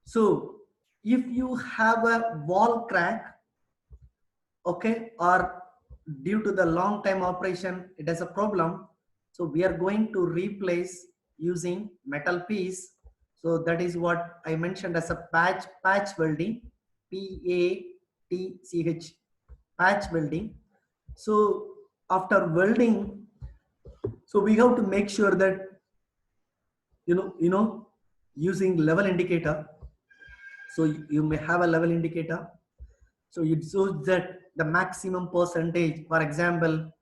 So if you have a wall crack, okay, or due to the long time operation, it has a problem. So we are going to replace using metal piece. So that is what I mentioned as a patch welding, PATCH, patch welding. So after welding, so we have to make sure that using level indicator. So you may have a level indicator. So it shows that the maximum percentage, for example,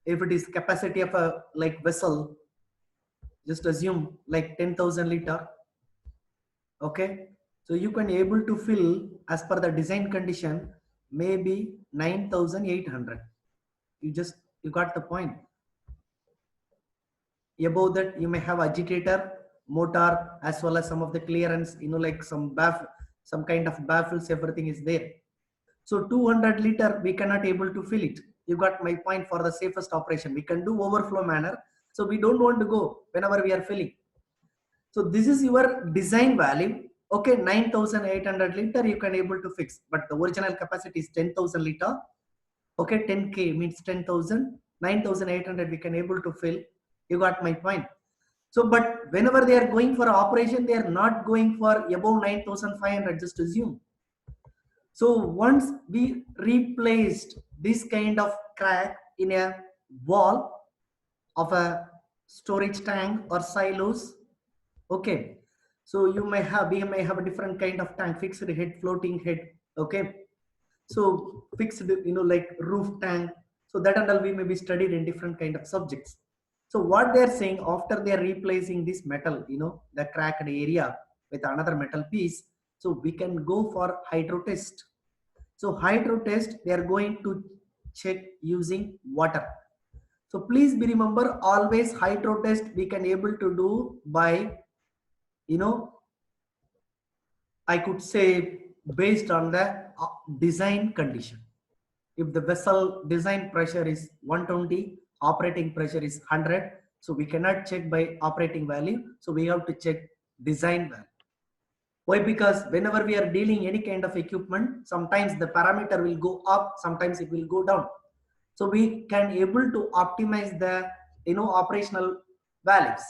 if it is capacity of a like vessel, just assume like 10,000 liter. Okay. So you can able to fill as per the design condition, maybe 9,800. You got the point. Above that, you may have agitator, motor, as well as some of the clearance, like some kind of baffles, everything is there. So 200 liter, we cannot able to fill it. You got my point. For the safest operation, we can do overflow manner. So we don't want to go whenever we are filling. So this is your design value. Okay, 9,800 liter you can able to fix, but the original capacity is 10,000 liter. Okay, 10K means 10,000, 9,800 we can able to fill. You got my point. So, but whenever they are going for operation, they are not going for above 9,500, just assume. So once we replaced this kind of crack in a wall of a storage tank or silos, okay. So we may have a different kind of tank, fixed head, floating head, okay. So fixed, like roof tank. So that and all we may be studied in different kind of subjects. So what they're saying, after they're replacing this metal, the cracked area with another metal piece, so we can go for hydro test. So hydro test, they are going to check using water. So please be remember, always hydro test we can able to do by, I could say, based on the design condition. If the vessel design pressure is 120, operating pressure is 100, so we cannot check by operating value. So we have to check design value. Why? Because whenever we are dealing any kind of equipment, sometimes the parameter will go up, sometimes it will go down. So we can able to optimize the operational values.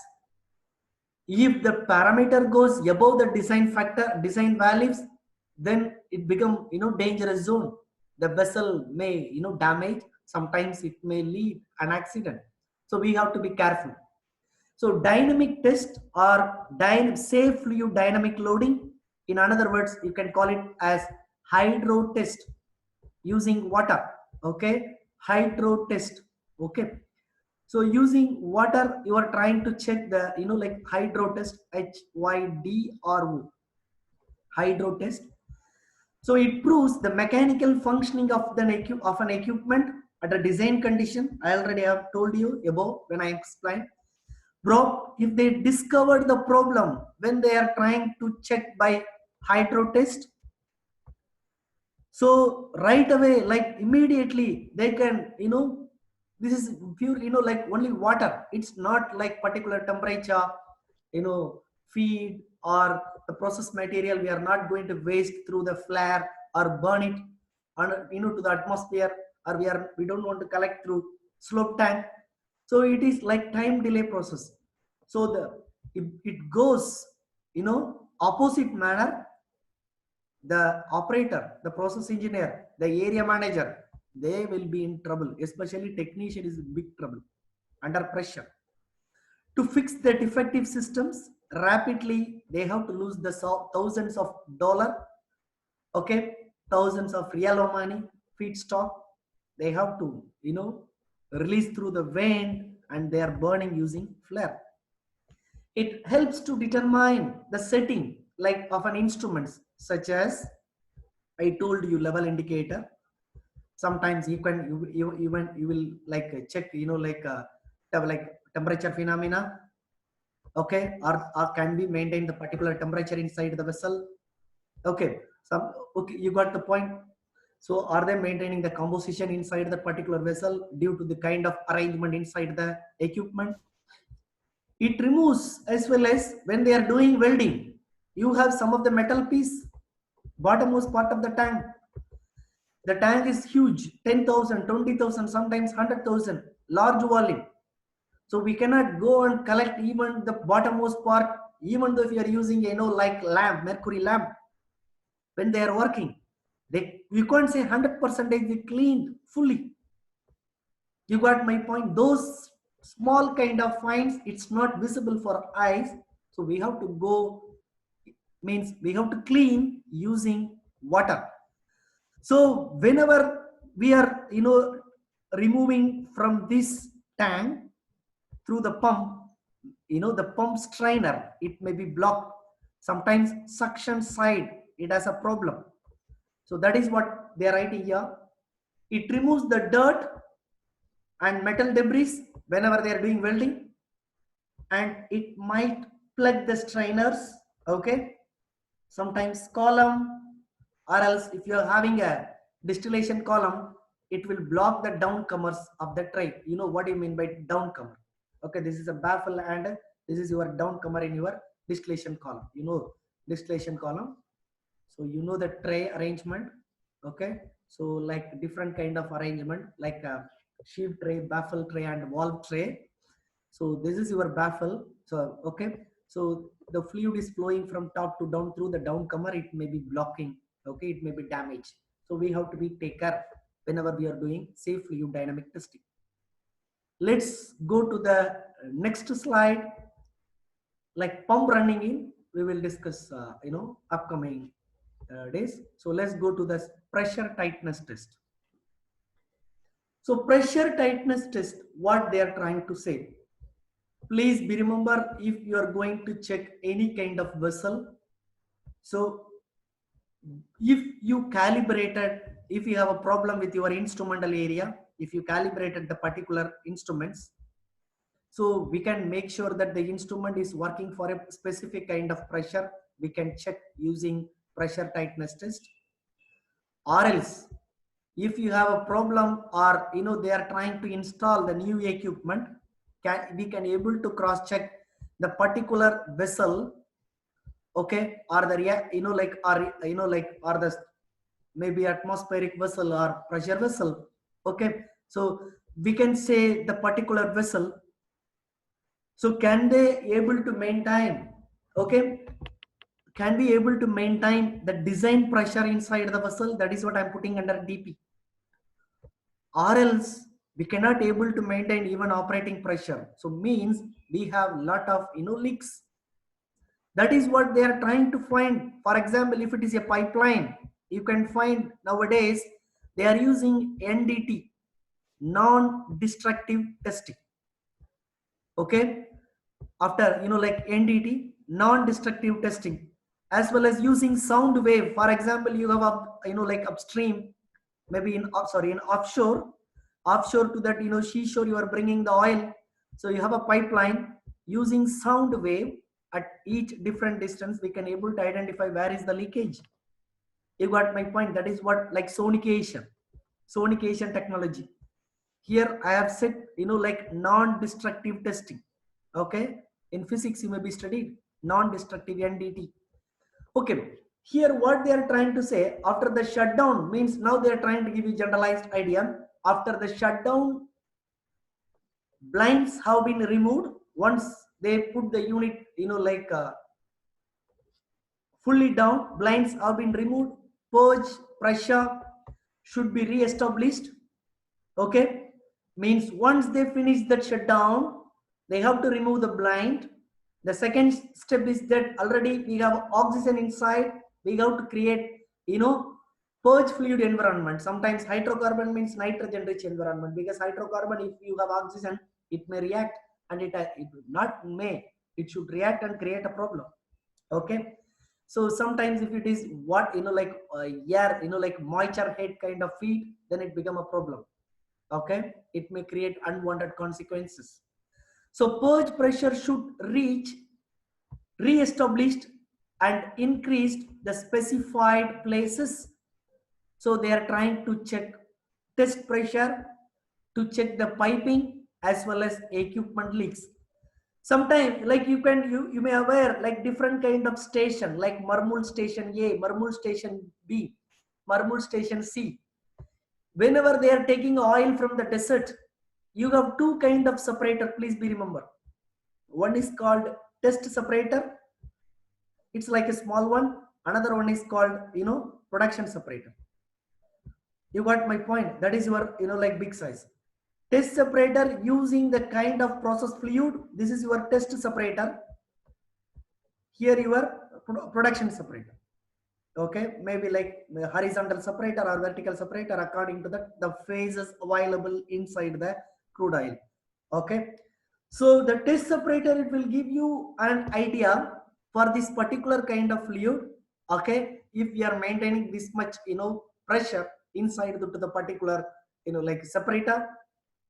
If the parameter goes above the design values, then it become dangerous zone. The vessel may damage, sometimes it may lead an accident. So we have to be careful. So dynamic test or safe fluid dynamic loading, in other words, you can call it as hydro test using water. Okay, hydro test. Okay, so using water, you are trying to check the like hydro test, HYDRO, hydro test. So it proves the mechanical functioning of an equipment at a design condition. I already have told you above when I explained. Bro, if they discovered the problem when they are trying to check by hydro test, so right away, like immediately they can, this is pure, like only water. It's not like particular temperature, you know, feed or the process material. We are not going to waste through the flare or burn it on, to the atmosphere, or we don't want to collect through slope tank. So it is like time delay process. So it goes, opposite manner. The operator, the process engineer, the area manager, they will be in trouble. Especially technician is in big trouble under pressure. To fix the defective systems rapidly, they have to lose the thousands of dollars, okay, thousands of real money, feedstock. They have to, release through the wind, and they are burning using flare. It helps to determine the setting like of an instruments, such as I told you, level indicator. Sometimes you can you will like check, like temperature phenomena, okay, or can be maintain the particular temperature inside the vessel. Okay, okay, you got the point. So are they maintaining the composition inside the particular vessel due to the kind of arrangement inside the equipment? It removes, as well as when they are doing welding. You have some of the metal piece, bottommost part of the tank. The tank is huge, 10,000, 20,000, sometimes 100,000, large volume. So we cannot go and collect even the bottommost part, even though if you are using, like lamp, mercury lamp, when they are working, you can't say 100% they cleaned fully. You got my point? Those small kind of finds, it's not visible for eyes. So we have to go, means we have to clean using water. So whenever we are, removing from this tank through the pump, the pump strainer, it may be blocked. Sometimes suction side, it has a problem. So that is what they are writing here. It removes the dirt and metal debris whenever they are doing welding, and it might plug the strainers. Okay, sometimes column, or else if you are having a distillation column, it will block the downcomers of the tray. You know what you mean by downcomer? Okay, this is a baffle and this is your downcomer in your distillation column. Distillation column. So the tray arrangement. Okay, so like different kind of arrangement, like a sheave tray, baffle tray, and valve tray. So this is your baffle. So okay, so the fluid is flowing from top to down through the downcomer. It may be blocking. Okay, it may be damaged. So we have to be take care whenever we are doing safe fluid dynamic testing. Let's go to the next slide. Like pump running in, we will discuss upcoming days. So let's go to the pressure tightness test. So pressure tightness test, what they are trying to say. Please be remember, if you are going to check any kind of vessel, so if you calibrated, if you have a problem with your instrumental area, if you calibrated the particular instruments, so we can make sure that the instrument is working for a specific kind of pressure. We can check using pressure tightness test. Or else, if you have a problem, or they are trying to install the new equipment, we can able to cross check the particular vessel. Okay, or the or the maybe atmospheric vessel or pressure vessel. Okay, so we can say the particular vessel, so can they able to maintain, okay, can be able to maintain the design pressure inside the vessel. That is what I'm putting under DP. Or else we cannot able to maintain even operating pressure. So means we have lot of leaks. That is what they are trying to find. For example, if it is a pipeline, you can find nowadays they are using NDT, non-destructive testing. Okay, after like NDT, non-destructive testing, as well as using sound wave. For example, you have like upstream, maybe in offshore to that seashore, you are bringing the oil. So you have a pipeline using sound wave at each different distance. We can able to identify where is the leakage. You got my point? That is what, like sonication technology. Here I have said like non-destructive testing. Okay, in physics you may be studied non-destructive, NDT. Okay, here what they are trying to say, after the shutdown, means now they are trying to give you generalized idea. After the shutdown, blinds have been removed. Once they put the unit like fully down, blinds have been removed, purge pressure should be re-established. Okay, means once they finish that shutdown, they have to remove the blind. The second step is that already we have oxygen inside. We have to create purge fluid environment. Sometimes hydrocarbon means nitrogen rich environment, because hydrocarbon, if you have oxygen, it may react, and it not may, it should react and create a problem. Okay, so sometimes if it is what like air like moisture head kind of feed, then it become a problem. Okay, it may create unwanted consequences. So purge pressure should reach re-established and increased the specified places. So they are trying to check test pressure, to check the piping as well as equipment leaks. Sometimes like you may aware like different kind of station, like Marmul station A, Marmul station B, Marmul station C. Whenever they are taking oil from the desert, you have two kind of separator, please be remember. One is called test separator, it's like a small one. Another one is called production separator. You got my point? That is your like big size test separator using the kind of process fluid. This is your test separator. Here your production separator. Okay, maybe like horizontal separator or vertical separator according to the phases available inside the crude oil. Okay, so the test separator, it will give you an idea for this particular kind of fluid. Okay, if we are maintaining this much pressure inside the particular like separator,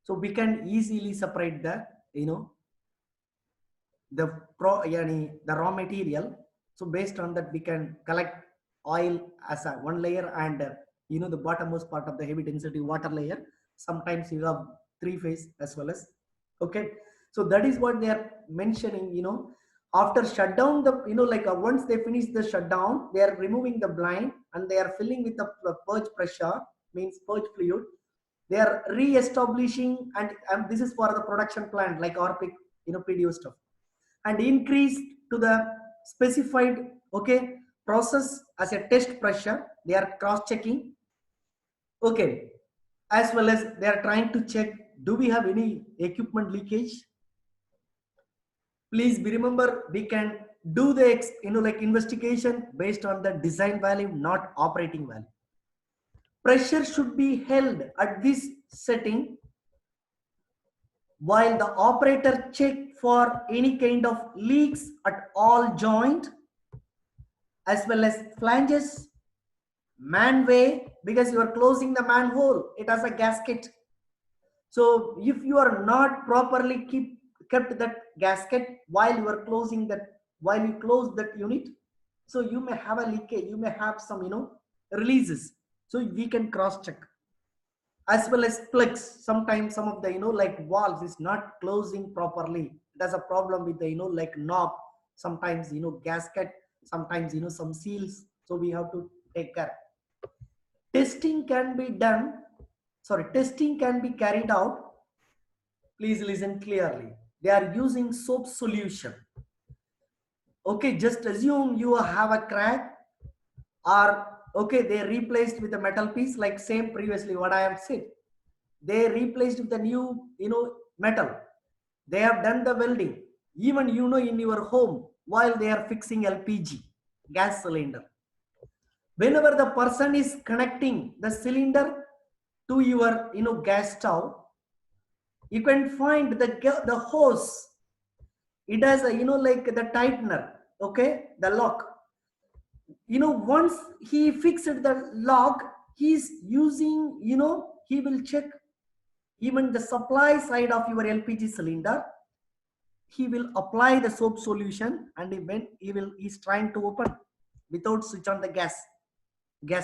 so we can easily separate the the the raw material. So based on that we can collect oil as a one layer, and the bottommost part of the heavy density water layer. Sometimes you have three phase as well as. Okay, so that is what they are mentioning. After shutdown, the like once they finish the shutdown, they are removing the blind and they are filling with the purge pressure, means purge fluid. They are re-establishing, and this is for the production plant like RPIC, PDO stuff, and increase to the specified okay process as a test pressure. They are cross checking. Okay, as well as they are trying to check, do we have any equipment leakage. Please be remember, we can do the like investigation based on the design value, not operating value. Pressure should be held at this setting while the operator check for any kind of leaks at all joint as well as flanges, manway, because you are closing the manhole, it has a gasket. So if you are not properly kept that gasket while you are closing that, while you close that unit, so you may have a leakage, you may have some releases. So we can cross check. As well as plugs, sometimes some of the like valves is not closing properly. It has a problem with the like knob, sometimes gasket, sometimes some seals. So we have to take care. Testing can be done, sorry, testing can be carried out. Please listen clearly. They are using soap solution. Okay, just assume you have a crack, or okay, they replaced with a metal piece, like same previously what I have said. They replaced with the new metal. They have done the welding, even in your home, while they are fixing LPG gas cylinder. Whenever the person is connecting the cylinder to your gas stove, you can find the hose. It has a like the tightener. Okay, the lock. Once he fixed the lock, he's using he will check even the supply side of your LPG cylinder. He will apply the soap solution, and when he's trying to open without switch on the gas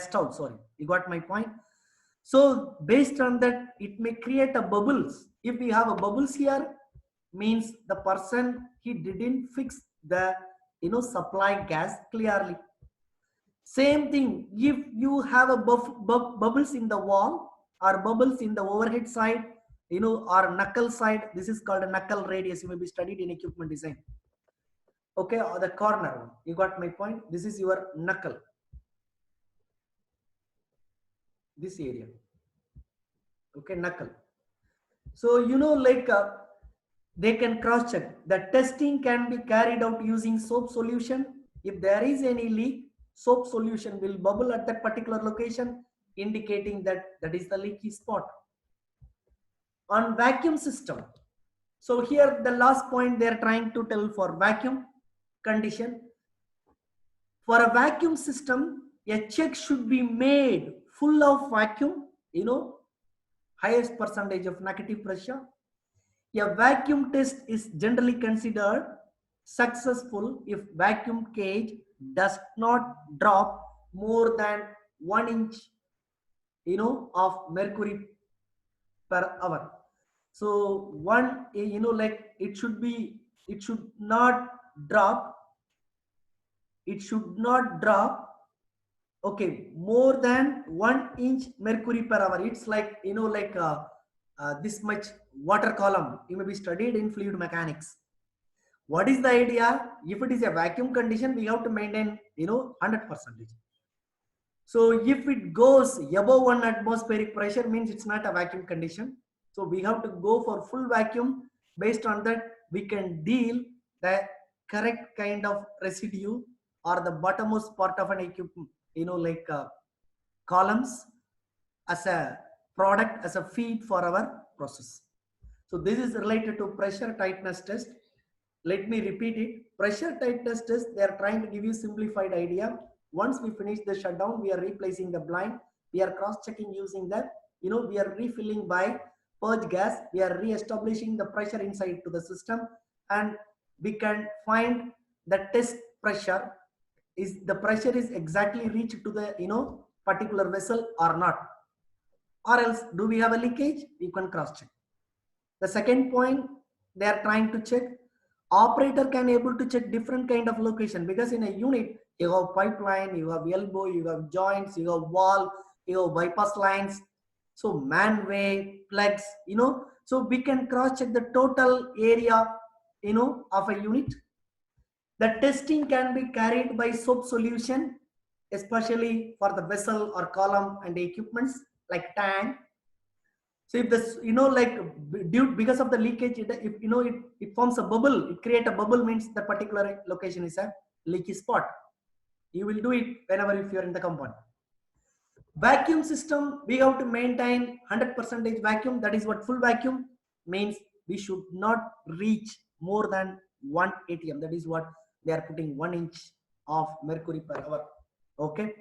stove. Sorry, you got my point. So based on that, it may create a bubbles. If we have a bubbles here, means the person, he didn't fix the supply gas clearly. Same thing, if you have a bubbles in the wall or bubbles in the overhead side, or knuckle side, this is called a knuckle radius. You may be studied in equipment design. Okay, or the corner one. You got my point? This is your knuckle. This area. Okay, knuckle. So, like they can cross check. The testing can be carried out using soap solution. If there is any leak, soap solution will bubble at that particular location, indicating that that is the leaky spot. On vacuum system. So here the last point they are trying to tell for vacuum condition. For a vacuum system, a check should be made full of vacuum, highest percentage of negative pressure. A vacuum test is generally considered successful if vacuum cage does not drop more than 1 inch, of mercury per hour. So one, like it should be it should not drop, it should not drop, okay, more than 1 inch mercury per hour. It's like, you know, like this much water column. You may be studied in fluid mechanics. What is the idea? If it is a vacuum condition, we have to maintain, you know, 100%. So if it goes above 1 atmospheric pressure, means it's not a vacuum condition. So we have to go for full vacuum. Based on that, we can deal the correct kind of residue or the bottommost part of an equipment, you know, like columns as a product, as a feed for our process. So this is related to pressure tightness test. Let me repeat it. Pressure tightness test, they are trying to give you simplified idea. Once we finish the shutdown, we are replacing the blind. We are cross-checking using that. You know, we are refilling by purge gas. We are re-establishing the pressure inside to the system, and we can find the test pressure. Is the pressure is exactly reached to the, you know, particular vessel or not, or else do we have a leakage? You can cross-check. The second point, they are trying to check, operator can able to check different kind of location, because in a unit you have pipeline, you have elbow, you have joints, you have wall, you have bypass lines, so manway, plugs, you know, so we can cross check the total area, you know, of a unit. The testing can be carried by soap solution, especially for the vessel or column and the equipments like tank. So if this, you know, like due because of the leakage, if you know, it forms a bubble, it create a bubble, means the particular location is a leaky spot. You will do it whenever if you are in the compound. Vacuum system, we have to maintain 100% vacuum. That is what full vacuum means. We should not reach more than 1 atm. That is what they are putting, 1 inch of mercury per hour. Okay.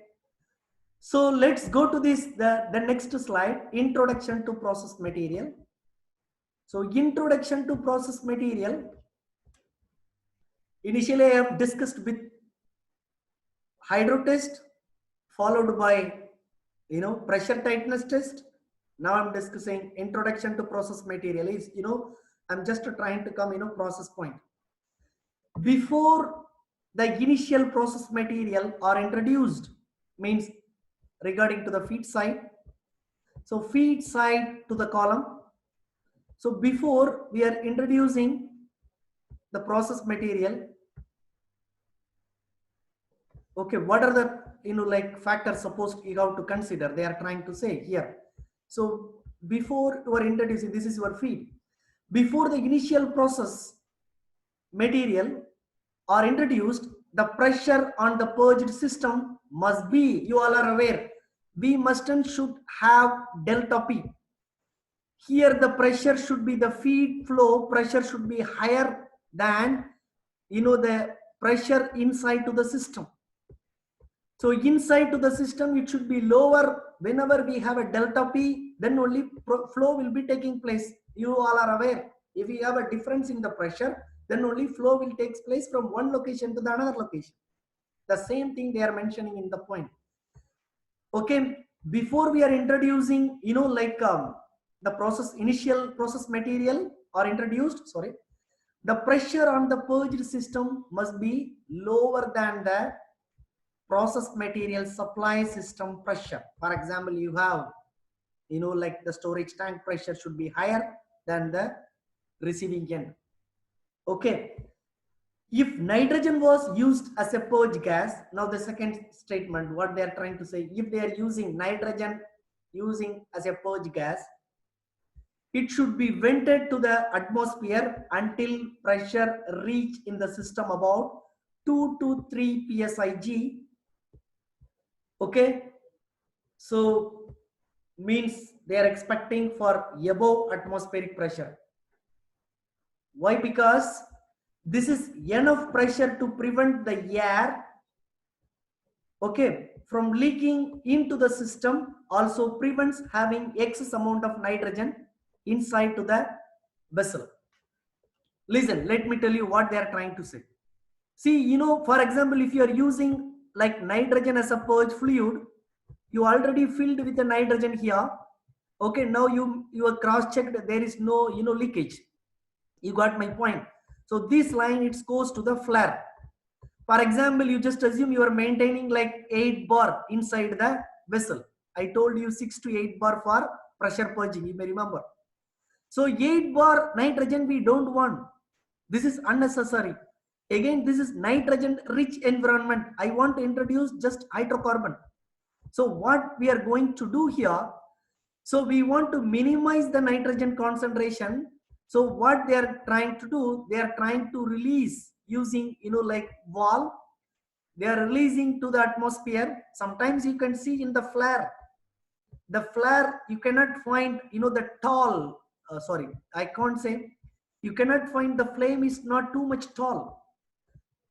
So let's go to this, the next slide, introduction to process material. So introduction to process material, initially I have discussed with hydro test, followed by, you know, pressure tightness test. Now I'm discussing introduction to process material. Is, you know, I'm just trying to come, you know, process point. Before the initial process material are introduced, means regarding to the feed side. So feed side to the column. So before we are introducing the process material, okay, what are the, you know, like factors supposed you have to consider, they are trying to say here. So before you are introducing, this is your feed. Before the initial process material are introduced, the pressure on the purged system must be, you all are aware, we must and should have delta P. Here the pressure should be, the feed flow pressure should be higher than, you know, the pressure inside to the system. So inside to the system it should be lower. Whenever we have a delta P, then only flow will be taking place. You all are aware, if we have a difference in the pressure, then only flow will take place from one location to the another location. The same thing they are mentioning in the point. Okay, before we are introducing, you know, like the process, initial process material are introduced, sorry, the pressure on the purged system must be lower than the process material supply system pressure. For example, you have, you know, like the storage tank pressure should be higher than the receiving end. Okay. If nitrogen was used as a purge gas, now the second statement, what they are trying to say, if they are using nitrogen using as a purge gas, it should be vented to the atmosphere until pressure reach in the system about 2 to 3 psig. Okay, so means they are expecting for above atmospheric pressure. Why? Because this is enough pressure to prevent the air, okay, from leaking into the system, also prevents having excess amount of nitrogen inside to the vessel. Listen, let me tell you what they are trying to say. See, you know, for example, if you are using like nitrogen as a purge fluid, you already filled with the nitrogen here. Okay, now you are cross checked, there is no, you know, leakage. You got my point. So this line, it goes to the flare. For example, you just assume you are maintaining like 8 bar inside the vessel. I told you 6 to 8 bar for pressure purging, you may remember. So 8 bar nitrogen we don't want. This is unnecessary. Again, this is nitrogen rich environment. I want to introduce just hydrocarbon. So what we are going to do here, so we want to minimize the nitrogen concentration. So what they are trying to do, they are trying to release using, like valve. They are releasing to the atmosphere. Sometimes you can see in the flare you cannot find, the tall, sorry, I can't say, you cannot find, the flame is not too much tall.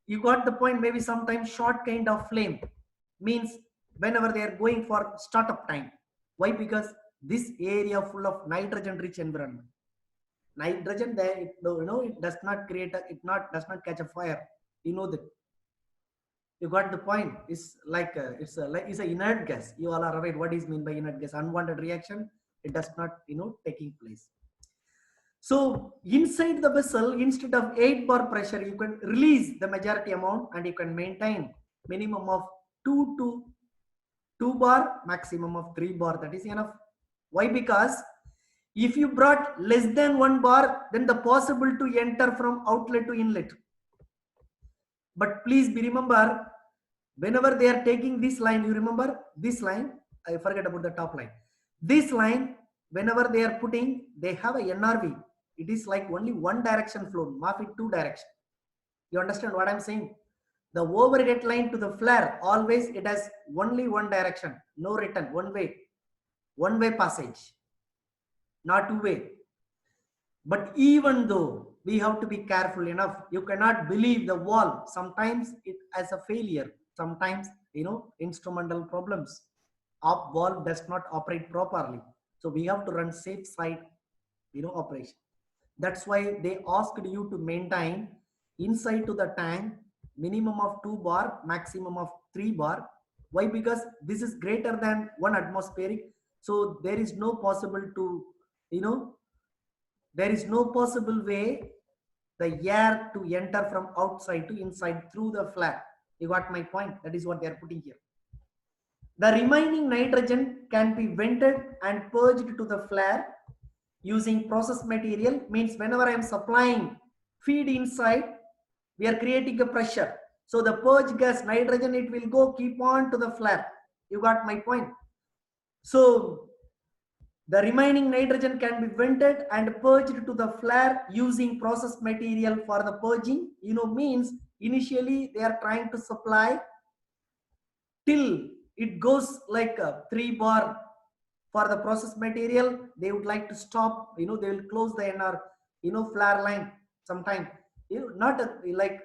You got the point. Maybe sometimes short kind of flame means whenever they are going for startup time. Why? Because this area full of nitrogen rich environment. Nitrogen there, it does not create does not catch a fire. You know that. You got the point. It's like it's an inert gas. You all are aware what is mean by inert gas. Unwanted reaction, it does not taking place. So inside the vessel, instead of 8 bar pressure, you can release the majority amount and you can maintain minimum of 2 to 2 bar, maximum of 3 bar. That is enough. Why? Because if you brought less than 1 bar, then the possible to enter from outlet to inlet. But please be remember, whenever they are taking this line, you remember this line, I forget about the top line. This line, whenever they are putting, they have a NRV. It is like only one direction flow, not in two direction. You understand what I'm saying? The overhead line to the flare, always it has only one direction, no return, one way passage, not two way. But even though we have to be careful enough, you cannot believe the wall. Sometimes it has a failure. Sometimes, instrumental problems. Valve does not operate properly. So we have to run safe side, operation. That's why they asked you to maintain inside to the tank minimum of 2 bar, maximum of 3 bar. Why? Because this is greater than 1 atmospheric. So there is no possible to, there is no possible way the air to enter from outside to inside through the flare. You got my point? That is what they are putting here. The remaining nitrogen can be vented and purged to the flare using process material. Means whenever I am supplying feed inside, we are creating a pressure. So the purge gas nitrogen, it will go keep on to the flare. You got my point? So the remaining nitrogen can be vented and purged to the flare using process material for the purging. Means initially they are trying to supply till it goes like a 3 bar for the process material. They would like to stop, they will close the NR, flare line sometime. Not like,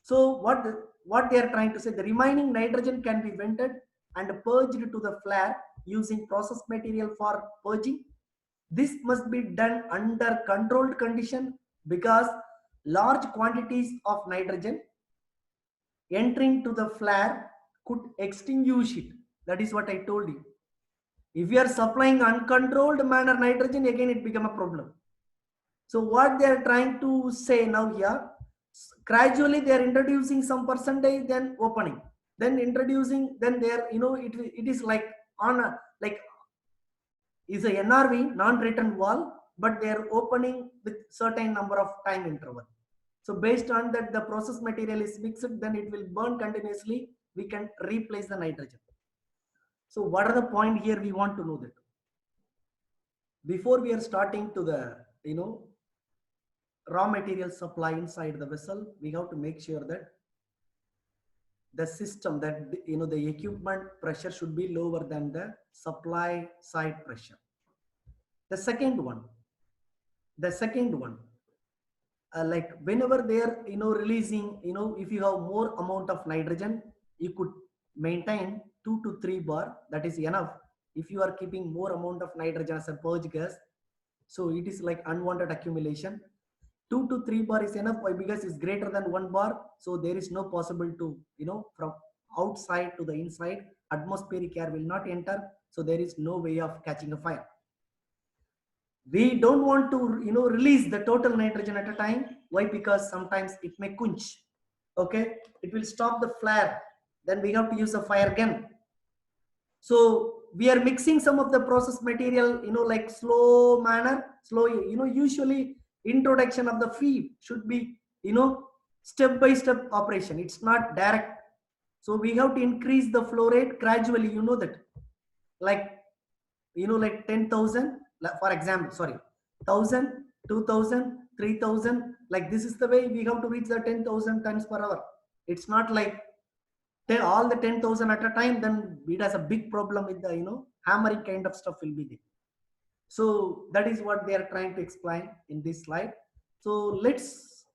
so what they are trying to say, the remaining nitrogen can be vented and purged to the flare using process material for purging. This must be done under controlled condition because large quantities of nitrogen entering to the flare could extinguish it. That is what I told you. If you are supplying uncontrolled manner nitrogen, again it become a problem. So what they are trying to say now here, gradually they are introducing some percentage, then opening, then introducing, then they are, it is like on a, like is a NRV, non-return wall, but they are opening with certain number of time interval. So based on that, the process material is mixed, then it will burn continuously. We can replace the nitrogen. So what are the point here? We want to know that. Before we are starting to the, raw material supply inside the vessel, we have to make sure that the system, that the equipment pressure should be lower than the supply side pressure. The second one, like whenever they are releasing, if you have more amount of nitrogen, you could maintain 2 to 3 bar. That is enough. If you are keeping more amount of nitrogen as a purge gas, so it is like unwanted accumulation. 2 to 3 bar is enough. Why? Because it's greater than 1 bar, so there is no possible to, from outside to the inside, atmospheric air will not enter, so there is no way of catching a fire. We don't want to release the total nitrogen at a time. Why? Because sometimes it may quench. Okay, it will stop the flare. Then we have to use a fire gun. So we are mixing some of the process material, like slow manner, slow, usually introduction of the feed should be, step by step operation. It's not direct. So we have to increase the flow rate gradually, that, like, like 10,000, for example, sorry, 1,000, 2,000, 3,000, like this is the way we have to reach the 10,000 tons per hour. It's not like all the 10,000 at a time, then it has a big problem with the, hammering kind of stuff will be there. So that is what they are trying to explain in this slide. So let's,